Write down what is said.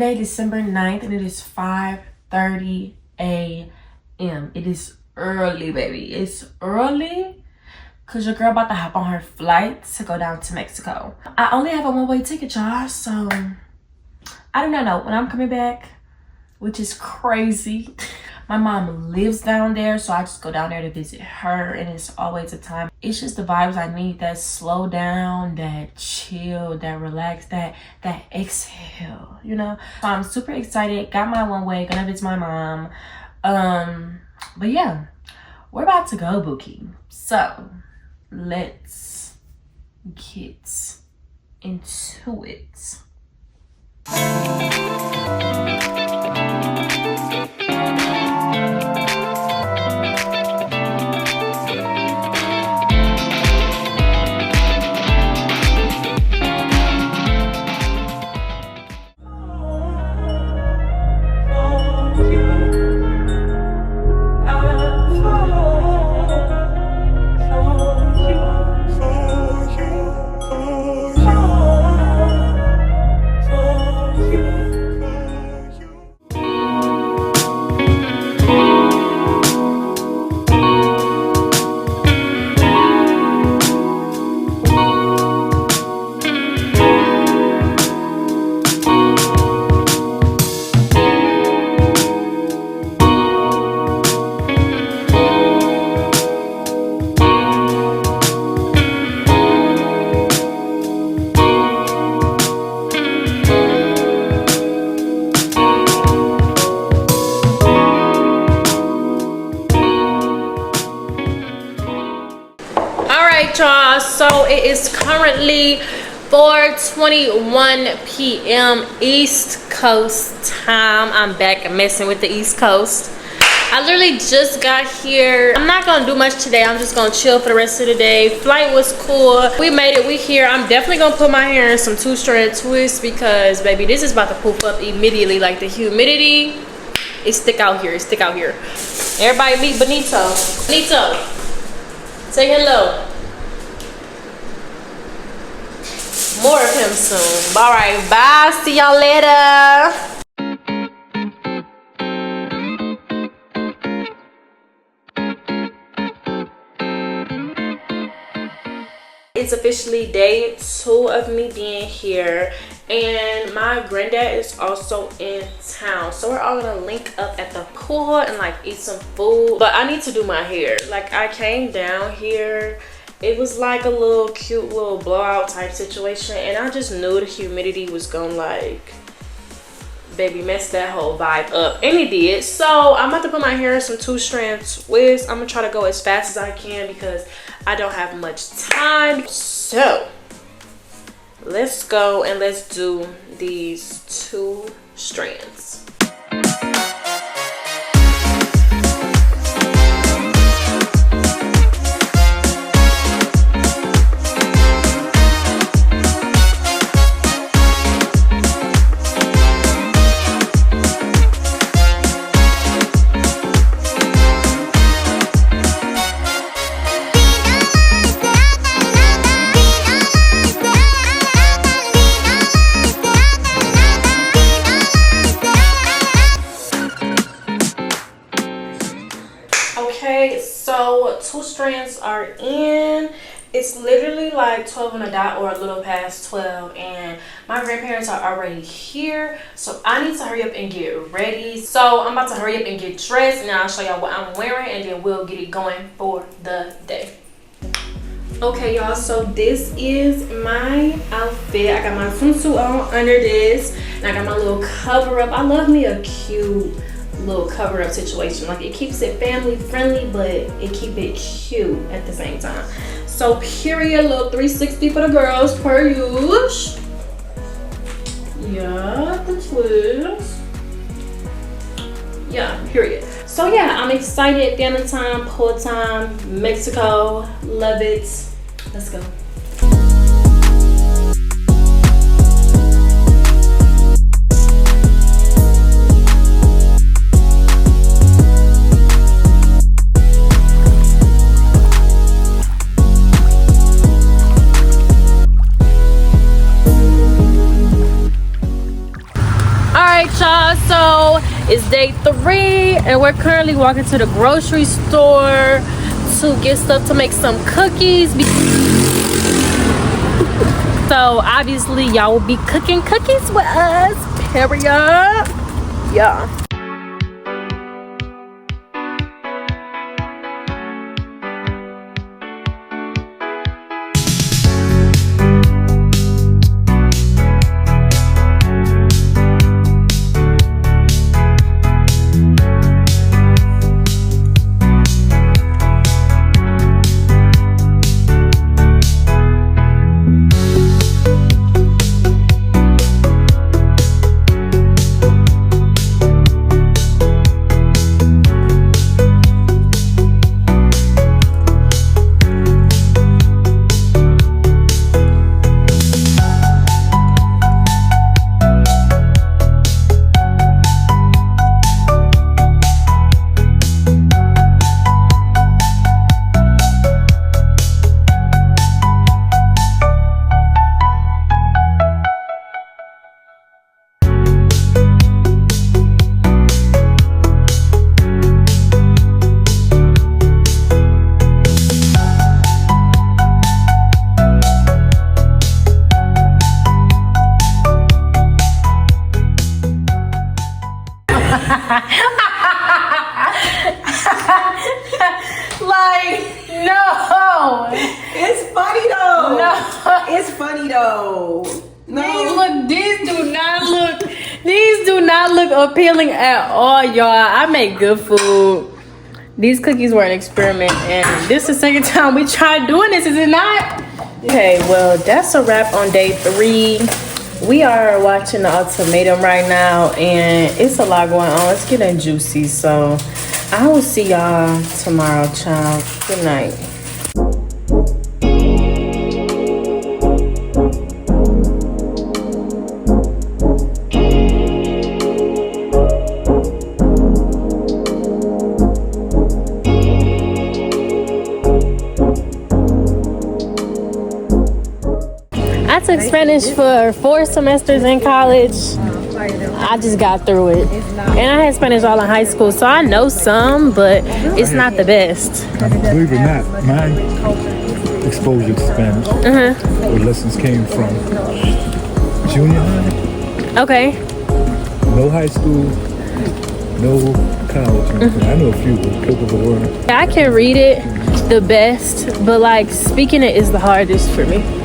Monday, December 9th, and it is 5:30 a.m. It is early, baby. It's early because your girl about to hop on her flight to go down to Mexico. I only have a one-way ticket, y'all, so I do not know when I'm coming back, which is crazy. My mom lives down there, so I just go down there to visit her, and it's always a time. It's just the vibes I need, that slow down, that chill, that relax, that exhale, you know? So I'm super excited. Got my one way, gonna visit my mom. But yeah, we're about to go, Bookie. So let's get into it. Y'all, so it is currently 4:21 p.m. East Coast time. I'm back messing with the East Coast. I literally just got here. I'm not gonna do much today. I'm just gonna chill for the rest of the day. Flight was cool. We made it. We here. I'm definitely gonna put my hair in some two-strand twists because baby, this is about to poof up immediately. Like the humidity, it stick out here. It stick out here. Everybody meet Benito. Benito, say hello. More of him soon. All right, bye. See y'all later. It's officially day 2 of me being here, and my granddad is also in town, so we're all gonna link up at the pool and like eat some food. But I need to do my hair. Like I came down here, it was like a little cute little blowout type situation, and I just knew the humidity was gonna like baby mess that whole vibe up, and it did. So I'm about to put my hair in some two-strand twists. I'm gonna try to go as fast as I can because I don't have much time. So let's go and let's do these two strands. So 2 strands are in. It's literally like 12 on a dot or a little past 12, and my grandparents are already here, so I need to hurry up and get ready. So I'm about to hurry up and get dressed, and I'll show y'all what I'm wearing, and then we'll get it going for the day. Okay y'all, so this is my outfit. I got my swimsuit on under this, and I got my little cover up. I love me a cute little cover up situation. Like it keeps it family friendly, but it keep it cute at the same time. So period, little 360 for the girls per use. Yeah, the twist. Yeah, period. So yeah, I'm excited. Family time, pool time, Mexico, love it. Let's go. day 3 and we're currently walking to the grocery store to get stuff to make some cookies. So obviously y'all will be cooking cookies with us, period. Yeah. Like, no. It's funny though. No. It's funny though. No. These do not look appealing at all, y'all. I make good food. These cookies were an experiment, and this is the second time we tried doing this, is it not? Okay, well, that's a wrap on day 3. We are watching the ultimatum right now, and it's a lot going on. It's getting juicy, so I will see y'all tomorrow, child. Good night. I took Spanish for 4 semesters in college. I just got through it. And I had Spanish all in high school, so I know some, but it's not the best. Believe it or not, my exposure to Spanish, where lessons came from junior high. Okay. No high school, no college. I know a few, but click of a word. I can read it the best, but like speaking it is the hardest for me.